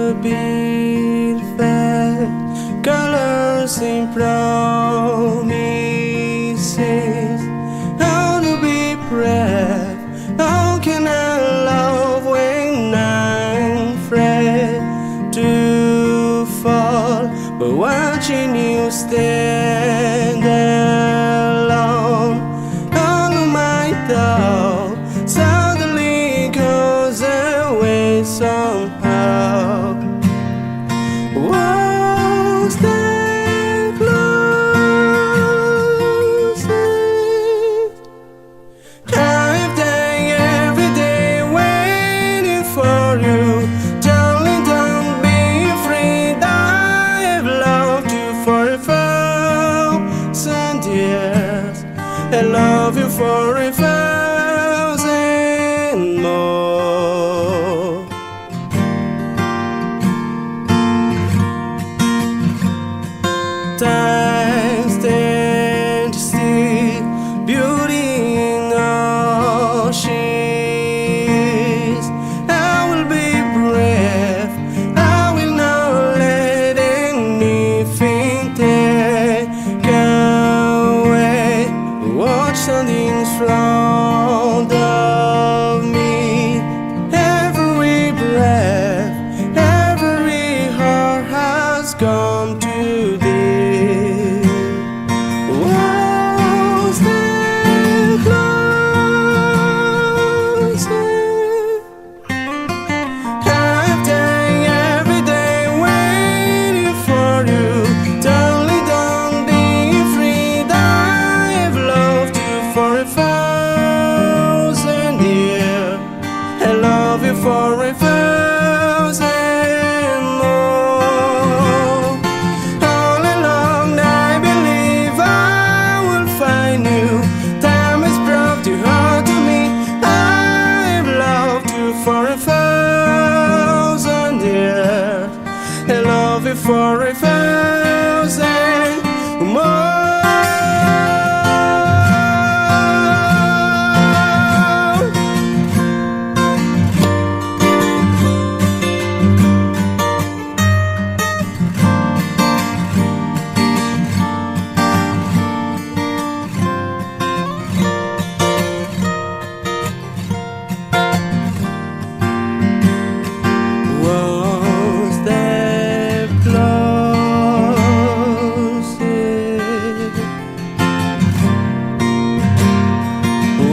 Heartbeat fed, colors and promises. How to be brave? How can I love when I'm afraid to fall? But watching you stand alone, all of my doubt suddenly goes away somehow. Was that closest? I've died every day waiting for you. Darling, don't be afraid. I have loved you for 1,000 years. I love you for 1,000 more. Time stands still, beauty in all she is. I will be brave, I will not let anything take away. Watch something front of me. Every breath, every heart has come to thee. Was that closest? I've died every day waiting for you. Darling, don't be afraid. I have loved you for 1,000 years. I love you for 1,000 more. All along I believe I will find you. Time has brought you hard to me. I have loved you for 1,000 years. I love you for 1,000 more. Was that closest?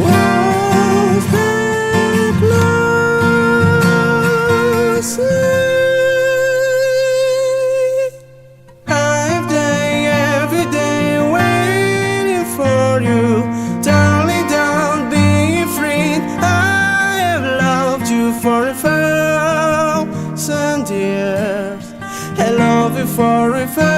Was that closest? I've died every day waiting for you. Darling, don't be afraid. I have loved you for 1,000 years. I love you for 1,000